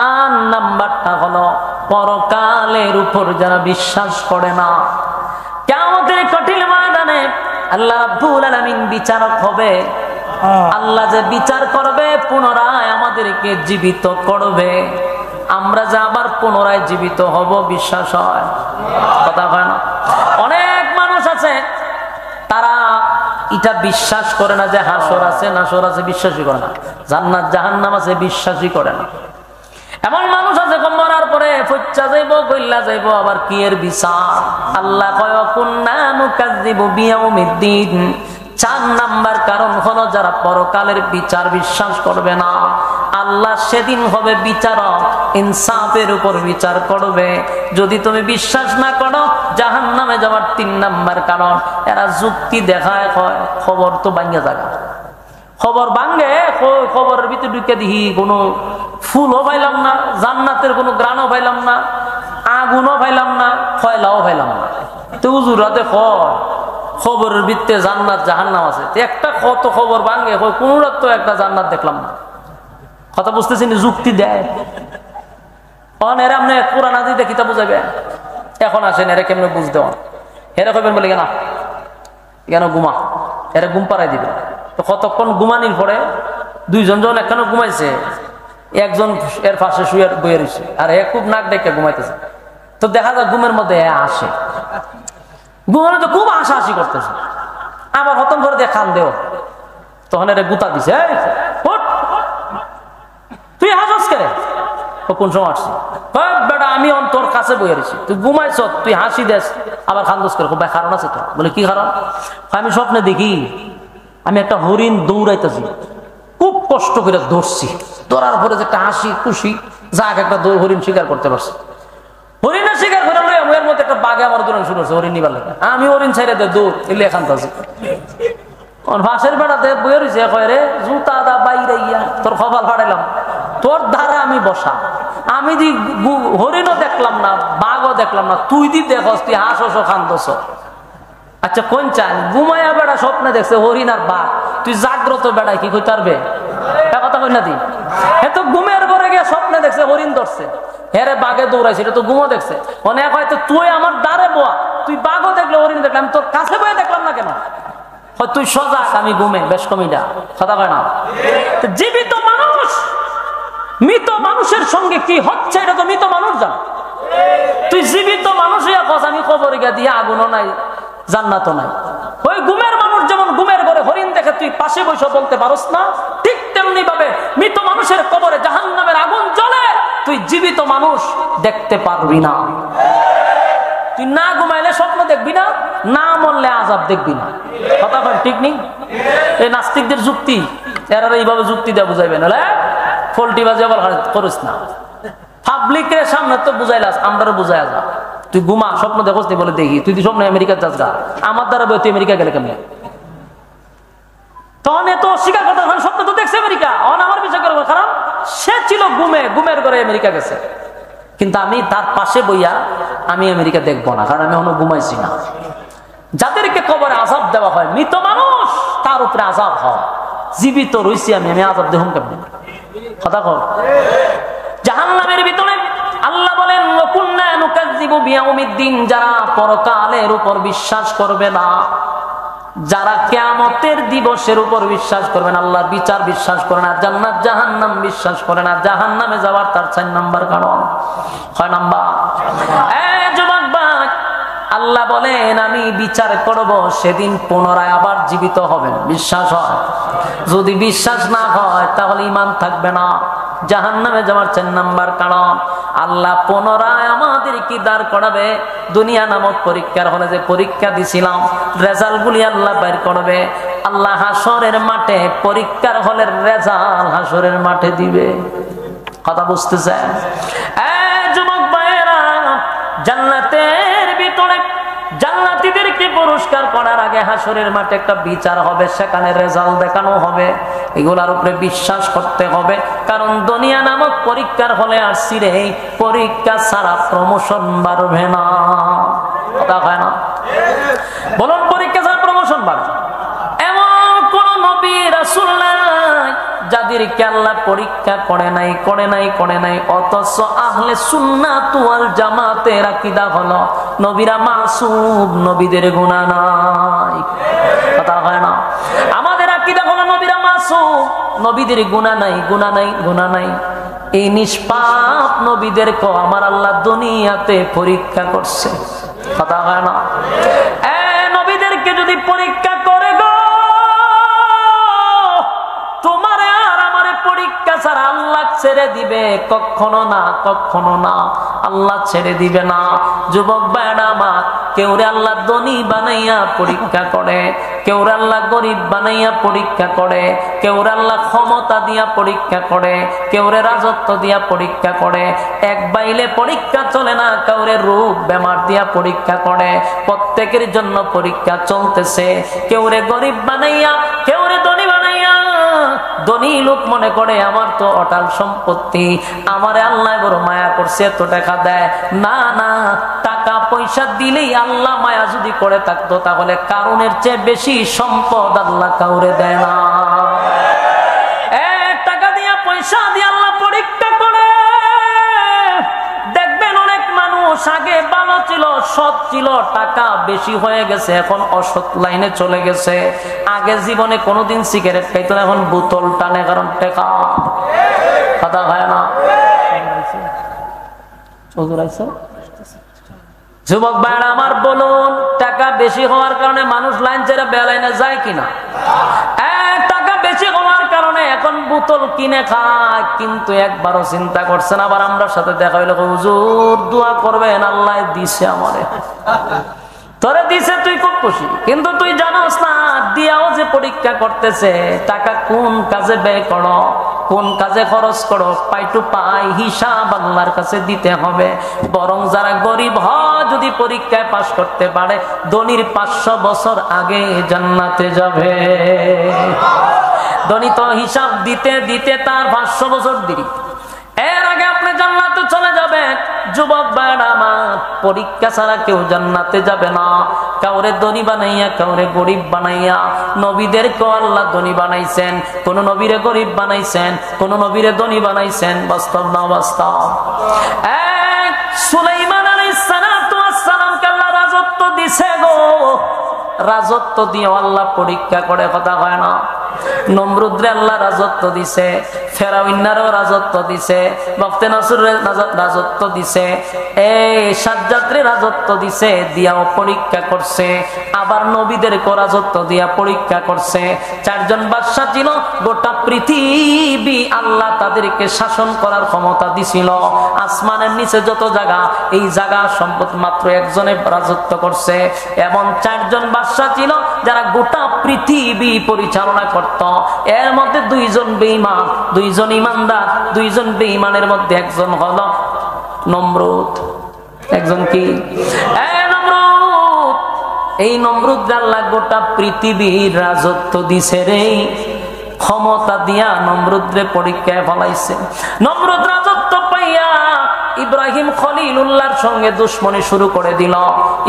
আর নাম্বারটা হলো পরকালের উপর যারা বিশ্বাস করে না। কিয়ামতের কঠিন ময়দানে আল্লাহ রাব্বুল আলামিন বিচারক হবে। আল্লাহ যে বিচার করবে, পুনরায় আমাদেরকে জীবিত করবে, আমরা যে আবার পুনরায় জীবিত হব বিশ্বাস হয়? কথা হয় না। অনেক মানুষ আছে তারা এটা বিশ্বাস করে না যে হাসর আছে নাসর আছে, বিশ্বাসই করে না। জান্নাত জাহান্নাম আছে, বিশ্বাসই করে না। এমন মানুষ আছে মরার পরে ফচ্চা যাইব, গইল্লা যাইব, আবার কি এর বিচার? আল্লাহ কয় কুন্না নুকাজ্জিবু বিয়াউমিদ্দিন। 4 নাম্বার কারণ হলো যারা পরকালের বিচার বিশ্বাস করবে না, আল্লাহ সেদিন হবে বিচারক, ইনসাফের উপর বিচার করবে। যদি তুমি বিশ্বাস না করো, জাহান্নামে যাওয়ার 3 নাম্বার কারণ এরা যুক্তি দেখায়, খবর তো ভাঙ্গা জায়গা, খবর ভাঙ্গে, খবরের ভিতরে ঢুকে দিহি কোনো ফুলও পাইলাম না, জান্নাতের কোনো গ্রানও পাইলাম না, আগুনও পাইলাম না, কয়লাও পাইলাম না। তো হুজুরাতে খবরের ভিত্তে জান্নাত জাহান্নাম আছে, একটা কত খবর ভাঙ্গে, কোন রাত তো একটা জান্নাত দেখলাম না। কথা বুঝতেছেন? যুক্তি দেয়। এরা আপনি কোরআন হাদিসে কিতাব বুঝাবে, এখন আসেন এরা কেমনে বুঝতে হন? এরা কইবেন বলে কেন কেন ঘুমা, এরা ঘুম পাড়াই দিবে। তো কতক্ষণ ঘুমানির পরে 2 জন যখন একখানে ঘুমাইছে, একজন এর পাশে শুয়ে বয়ে রয়েছে, আর এ খুব নাক ডেকে ঘুমাইতেছে। তো দেখা যায় ঘুমের মধ্যে আসে, ঘুমানো তো খুব হাসাহাসি করতেছে, আবার হতম করে দিয়ে খান দেও। তখন এরা গুতা দিছে, তুই হাসস কে? কোন সময় আসছি? বেটা আমি তোর কাছে বয়ে রয়েছি, তুই ঘুমাইছ, তুই হাসি দেস, আবার খান্দোস করে। ভাই কারণ আছে তো? বলে কি কারণ? আমি স্বপ্নে দেখি আমি একটা হরিণ দৌড়াইতেছি, খুব কষ্ট করে ধরছি, ধরার পরে যে একটা হাসি খুশি, যাক একটা হরিণ শিকার করতে পারছি। হরিণের শিকার করে এর মধ্যে একটা বাঘে আমার দৌড়ানো শুরু করছে, হরিণ নিবার লাগে। আমি হরিণ ছাইড়ে দে দৌড় এলে এখান থেকে ফাঁসের বেড়াতে বয়ে রয়েছে, কয় রে জুতা দা বাইরে ইয়া, তোর কপাল ফাটাইলাম, তোর দ্বারা আমি বসা, আমি দি হরিণও দেখলাম না, বাঘও দেখলাম না, তুই দি দেখস, তুই হাসস খান্দস। আচ্ছা কোন চান? ঘুমাইয়া বেড়া স্বপ্নে দেখছে হরিণ আর বাঘ, তুই জাগ্রত বেড়ায় কি কইতে পারবে? কথা কই না দি? এ তো ঘুমের ঘরে গিয়ে স্বপ্নে দেখছে হরিণ ধরছে, হেরে বাঘে দৌড়াইছে, এটা তো ঘুমো দেখছে। অনেক হয়তো তুই আমার দ্বারে বোয়া, তুই বাঘও দেখলে হরিণ দেখলাম, তোর কাছে বয়ে দেখলাম না কেন? তুই সজাগ, আমি ঘুমে, বেশ কমিটা। কথা কয় না? জীবিত মানুষ মৃত মানুষের সঙ্গে কি হচ্ছে এটা তো মৃত মানুষ জান। তুই জীবিত মানুষ হইয়া কস আমি কবরে গিয়া দিয়ে আগুনও নাই জান্নাতও নাই। ওই ঘুমের মানুষ যেমন ঘুমের ঘরে হরিণ দেখে তুই পাশে বসে বলতে পারস না, ঠিক তেমনি ভাবে মৃত মানুষের কবরে জাহান্নামের আগুন জ্বলে, তুই জীবিত মানুষ দেখতে পারবি না। তুই না ঘুমাইলে স্বপ্ন দেখবি না, না মরলে আযাব দেখবি না। কথা কয় ঠিক নেই? এই নাস্তিকদের যুক্তি, এরা এইভাবে যুক্তি দেওয়া বুঝাইবেন, ফল্টি বাজে আবার করিস না। পাবলিকের সামনে তো বুঝাইলাস, আমরা বুঝাই যা। তুই ঘুমা, স্বপ্ন দেখোস নি? বলে দেখি। তুই স্বপ্ন আমেরিকা যাস গা, আমার দ্বারা তুই আমেরিকা গেলে কেমন? তখন এত অস্বীকার করতে, স্বপ্ন তো দেখছে আমেরিকা, আমার বিষয় করবো, কারণ সে ছিল ঘুমে, ঘুমের ঘরে আমেরিকা গেছে। কিন্তু আমি তার পাশে বইয়া আমি আমেরিকা দেখবো না, কারণ আমি এখনো ঘুমাইছি না। যাদেরকে কবরে আযাব দেওয়া হয়, মৃত মানুষ, তার উপরে আযাব হয়। জীবিত রইছি আমি আযাব দেখুন কেমন? কথা কর। জাহান্নামের ভিতরে আল্লাহ বলেন কুন্না নুকাজ্জিবু বিয়াউমিদ্দিন, যারা পরকালের উপর বিশ্বাস করবে না, যারা কিয়ামতের দিবসের উপর বিশ্বাস করবে না, আল্লাহর বিচার বিশ্বাস করে না, জান্নাত জাহান্নাম বিশ্বাস করে না, জাহান্নামে যাওয়ার তার 4 নাম্বার কারণ। 6 নাম্বার, যুবক ভাই, আল্লাহ বলেন আমি বিচার করব, সেদিন পুনরায় আবার জীবিত হবেন। বিশ্বাস হয়? যদি বিশ্বাস না হয় তাহলে ঈমান থাকবে না। জাহান্নামে যাওয়ার 4 নাম্বার কারণ, আল্লাহ পুনরায় আমাদেরকে দাঁড় করাবে দুনিয়া নামক পরীক্ষার হলে। যে পরীক্ষা দিছিলাম রেজাল্ট গুলি আল্লাহ বের করবে। আল্লাহ হাসরের মাঠে পরীক্ষার হলের রেজাল্ট হাসরের মাঠে দিবে। কথা বুঝতেছেন? যুবক ভাইয়েরা, জান্নাতের ভিতরে জান্নাতীদেরকে পুরস্কার করার আগে হাসরের মাঠে একটা বিচার হবে, সেখানে রেজাল্ট দেখানো হবে। এগুলার উপরে বিশ্বাস করতে হবে, কারণ দুনিয়া নামক পরীক্ষার হলে আসছি রে, পরীক্ষা ছাড়া প্রমোশন বাড়বে না। কথা হয় না? বলুন, পরীক্ষা ছাড়া প্রমোশন বাড়বে? এমন কোন নবী রাসূল নাই যাদেরকে আল্লাহ পরীক্ষা করে নাই অথচ আহলে সুন্নাত ওয়াল জামাতের আকীদা হলো নবীরা মাসুম, নবীদের গুনাহ নাই। কথা হয় না? আমাদের আকীদা হলো নবীরা মাসুম, নবীদের গুনাহ নাই। এই নিষ্পাপ নবীদেরকে আমার আল্লাহ দুনিয়াতে পরীক্ষা করছে। কথা হয় না? নবীদেরকে যদি পরীক্ষা করে গো, তোমারে আর আমারে পরীক্ষা ছাড়া আল্লাহ ছেড়ে দিবে? কখনো না, আল্লাহ ছেড়ে দিবে না। যুবক ভাইরা আমার, কেউরে আল্লাহ ধনী বানাইয়া পরীক্ষা করে, কেউরে আল্লাহ গরিব বানাইয়া পরীক্ষা করে, কেউরে আল্লাহ ক্ষমতা দিয়া পরীক্ষা করে, কেউরে রাজত্ব দিয়া পরীক্ষা করে। এক বাইলে পরীক্ষা চলে না, কাউরে রোগ বেমার দিয়া পরীক্ষা করে। প্রত্যেকের জন্য পরীক্ষা চলতেছে। কেউরে গরিব বানাইয়া, কেউরে ধনী বানাইয়া। ধনী লোক মনে করে আমার তো অটাল সম্পত্তি, আমারে আল্লাহ বড় মায়া করছে, এত টাকা দেয়। না, টাকা পয়সা দিলেই আল্লাহ মায়া যদি করে থাকতো, তাহলে কারণের চেয়ে বেশি সম্পদ আল্লাহ কাউরে দেয় না। টাকা দিয়া পয়সা দিয়ে আল্লাহ পরীক্ষা করে। দেখবেন অনেক মানুষ আগে ভালো ছিল, সৎ ছিল, টাকা বেশি হয়ে গেছে, এখন অসৎ লাইনে চলে গেছে। আগে জীবনে কোনোদিন সিগারেট খাইতো না, এখন বোতল টানে, কারণ টাকা। কথা হয় না? যুবক ভাইরা আমার, বলুন, টাকা বেশি হওয়ার কারণে মানুষ লাইন ছেড়ে বেলাইনে যায় কিনা? টাকা বেশি হওয়ার কারণে এখন বোতল কিনে খায়, কিন্তু একবারও চিন্তা করছেন। আবার আমরা সাথে দেখা হইলো, হুজুর দোয়া করবেন, আল্লাহ দিছে আমারে। তোরে দিছে, তুই খুব খুশি, কিন্তু তুই জানোস না দিয়াও যে পরীক্ষা করতেছে। টাকা কোন কাজে ব্যয় করো, কোন কাজে খরচ করো, পাই টু পাই হিসাব আল্লাহর কাছে দিতে হবে। বরং যারা গরিব হয়, যদি পরীক্ষায় পাশ করতে পারে, ধনীর 500 বছর আগে জান্নাতে যাবে। ধনী তো হিসাব দিতে দিতে তার 500 বছর দেরি, এর আগে আপনি জান্নাতে চলে যাবেন। যুবক ভাইরা আমার, পরীক্ষা ছাড়া কেউ জান্নাতে যাবে না। কাউরে ধনী বানাইয়া, কাউরে গরিব বানাইয়া। নবীদেরকেও আল্লাহ ধনী বানাইছেন, কোন নবীরে গরিব বানাইছেন, কোন নবীরে ধনী বানাইছেন। বাস্তব না বাস্তব? সুলাইমান আলাইহিস সালাতু ওয়াস সালামকে আল্লাহ রাজত্ব দিছে গো, রাজত্ব দিয়ে আল্লাহ পরীক্ষা করে। কথা হয় না? নমরুদরে আল্লাহ রাজত্ব দিছে, ফেরাউন্নারও রাজত্ব দিছে, বখতে নসরের রাজত্ব দিছে, এই সাজ্জাদরে রাজত্ব দিছে, দিয়াও পরীক্ষা করছে। আবার নবীদেরকে রাজত্ব দিয়া পরীক্ষা করছে। 4 জন বাদশা ছিল, গোটা পৃথিবী আল্লাহ তাদেরকে শাসন করার ক্ষমতা দিছিল। আসমানের নিচে যত জায়গা, এই জায়গা সম্পদ মাত্র একজনে রাজত্ব করছে। এমন 4 জন বাদশা ছিল যারা গোটা পৃথিবী পরিচালনা করত। এর মধ্যে 2 জন বেঈমান, 2 জন ইমানদার। 2 জন বেঈমানের মধ্যে একজন হলো নমরুদ। একজন কি? নমরুদ। এই নমরুদ আল্লাহ গোটা পৃথিবীর রাজত্ব দিছে রে, ক্ষমতা দিয়া নমরুদরে পরীক্ষায় ফলাইছে। নমরুদ রাজত্ব পাইয়া ইব্রাহিম খলিলুল্লাহর সঙ্গে দুশ্মনী শুরু করে দিল।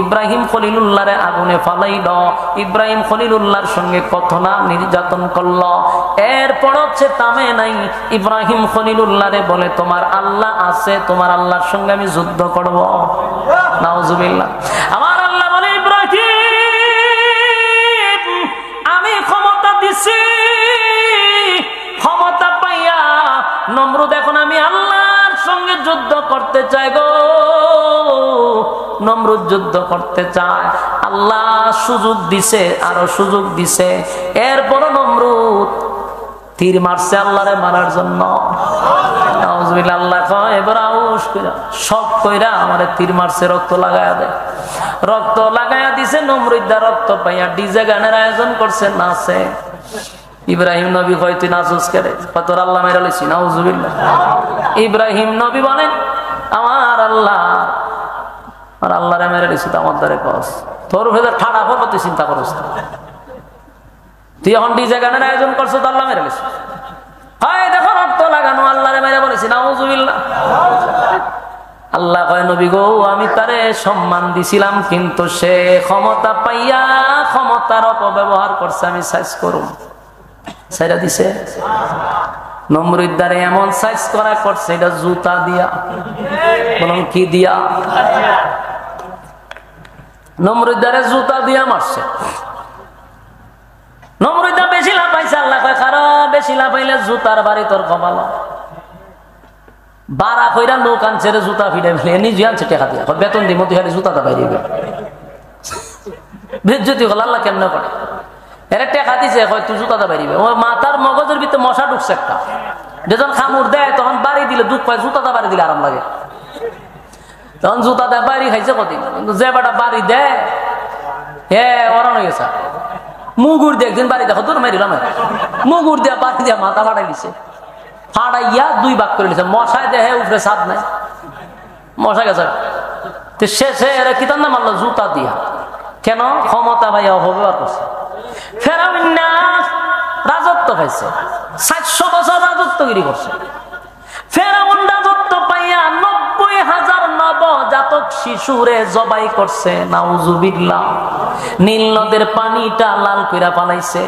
ইব্রাহিম খলিলুল্লাহরে আগুনে ফালাইল। ইব্রাহিম খলিলুল্লাহর সঙ্গে কত না নির্যাতন করল। এরপর হচ্ছে থামে নাই। ইব্রাহিম খলিলুল্লাহরে বলে, তোমার আল্লাহ আছে, তোমার আল্লাহর সঙ্গে আমি যুদ্ধ করব। নাউজুবিল্লাহ। আমার আল্লাহ বলে, ইব্রাহিম আমি ক্ষমতা দিছি, ক্ষমতা পাইয়া নমরুদ এখন আমি আল্লাহর সঙ্গে যুদ্ধ করতে চাই গো। নমরুদ যুদ্ধ করতে চায়, আল্লাহ সুযোগ দিছে, আরো সুযোগ দিছে। এরপর নমরুদ তীর মারছে আল্লাহরে মারার জন্য। আল্লাহ কয়, এবার আউশ কইরা সব কইরা আমারে তীর মারছে, রক্ত লাগায়া দেয়। রক্ত লাগায়া দিছে। নমরুদা রক্ত পাইয়া ডিজে গানের আয়োজন করছে, নাচে। ইব্রাহিম নবী কয়, তুই নাচুস কেরে? তোর আল্লাহ মেরে লইছি। নাউজুবিল্লাহ। ইব্রাহিম নবী বলেন, আমার আল্লাহ, আর আল্লাহরে মেরে লইছি তো আমার দ্বারে কস, তোর ভেতর ঠাড়া পড়বো, তুই চিন্তা করস। তুই এখন ডিজে গানের আয়োজন করছো, তো আল্লাহ মেরে লইছি। হয় দেখো রক্ত লাগানো, আল্লাহরে মেরে বলেছি। নাউজুবিল্লাহ। আল্লাহ কয়, নবী গো, আমি তারে সম্মান দিছিলাম, কিন্তু সে ক্ষমতা পাইয়া ক্ষমতার অপব্যবহার করছে, আমি সাইজ করুম। সাইরা দিছে। নমরুদ্দারে এমন সাইজ করা করছে, এটা জুতা দিয়া, বলুন কি দিয়া? নমরুদ্দারে জুতা দিয়া মারছে। নমরুদ্দা বেশি লাভ পাইছে, আল্লাহ কয় খারাপ, বেশি লাভ পাইলে জুতার বাড়ি তোর কপাল। বারা কইরা লোক আনছে রে জুতা ফিরে ফেলে, নিজে আনছে টাকা দিয়া, বেতন দিব তুই খালি জুতাটা বাইরে বেজ্জতি হল। আল্লাহ কেমন করে? এরা টেকা দিছে, হয় তুই জুতাটা বাইরিবে। ও মাথার মগজের ভিতরে মশা ঢুকছে একটা, যখন খামুর দেয় তখন বাড়ি দিলে দুঃখ পায়, জুতাটা বাড়ি দিলে আরাম লাগে। তখন জুতাটা বাড়ি খাইছে কদিন, কিন্তু যে বেটা বাড়ি দেয় হ্যাঁ ওরান হয়ে গেছে। মুগুর দিয়ে একদিন বাড়ি দেখো তোর মেরিলাম, মুগুর দিয়া বাড়ি দিয়া মাথা ফাটাই দিছে, ফাটাইয়া 2 ভাগ করে দিছে। মশায় দেহে উপরে ছাদ নাই, মশা গেছে। শেষে এরা কি তার নাম মারলো? জুতা দিয়া। কেন? ক্ষমতা ভাইয়া অপব্যবহার করছে। ফেরাউন রাজত্ব পাইছে, 700 বছর রাজত্বগিরি করছে। ফেরাউন রাজত্ব পাইয়া 90,000 নবজাতক শিশুরে জবাই করছে, নাউজুবিল্লাহ। নীল নদের পানিটা লাল কইরা পালাইছে,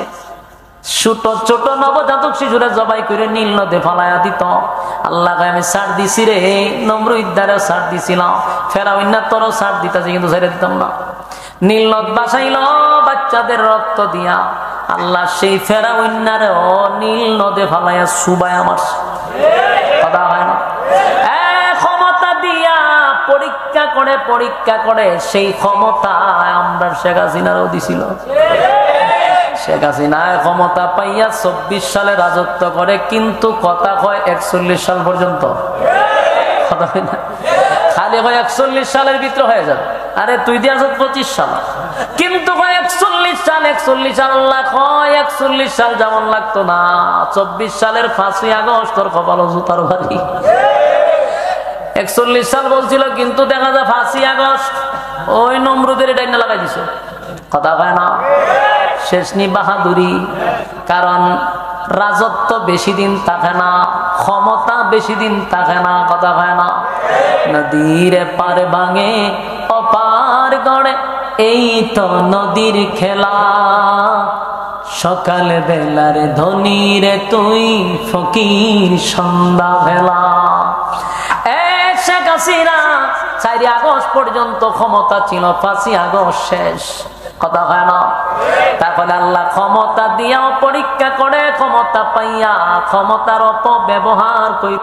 ছোট ছোট নবজাতক শিশুরে জবাই করে নীল নদে ফালাইয়া দিত। আল্লাহ আমি ছাড় দিছি রে, নমরুদ্দারে ছাড় দিছিলাম, ফেরাউন তোরও ছাড় দিতেছে, কিন্তু ছেড়ে দিতাম না। নীল নদ বাসাইল বাচ্চাদের রক্ত দিয়া, আল্লাহ সেই ফেরাউন্নারে ও নীল নদে ফালাইয়া সুবায়া মারছে। কথা হয় না? ক্ষমতা দিয়া পরীক্ষা করে সেই ক্ষমতা আমরা শেখ হাসিনারও দিছিল। শেখ হাসিনা ক্ষমতা পাইয়া 24 সালে রাজত্ব করে, কিন্তু কথা কয় 41 সাল পর্যন্ত। কথা হয় না? খালি হয় 41 সালের ভিতরে হয়ে যাবে। আরে তুই দিয়ে 25 সাল, কিন্তু 41 সাল। আল্লাহ কয় 41 সাল যেমন লাগতো না, 24 সালের 5ই আগস্ট তোর কপাল জুতার বাড়ি। 41 সাল বলছিল, কিন্তু দেখা যায় 5ই আগস্ট ওই নমরুদের ডাইনা লাগাই দিছে। কথা হয় না? শেষনি বাহাদুরি। কারণ রাজত্ব বেশি দিন থাকে না, ক্ষমতা বেশি দিন থাকে না। কথা হয় না? নদীর পার ভাঙে অপার গড়ে, এই তো নদীর খেলা। সকাল বেলার ধনী রে তুই, ফকির সন্ধ্যা বেলা। শেখ হাসিনা 4 আগস্ট পর্যন্ত ক্ষমতা ছিল, 5ই আগস্ট শেষ। কথা হয় না? তারপরে আল্লাহ ক্ষমতা দিয়াও পরীক্ষা করে, ক্ষমতা পাইয়া ক্ষমতার অপব্যবহার করে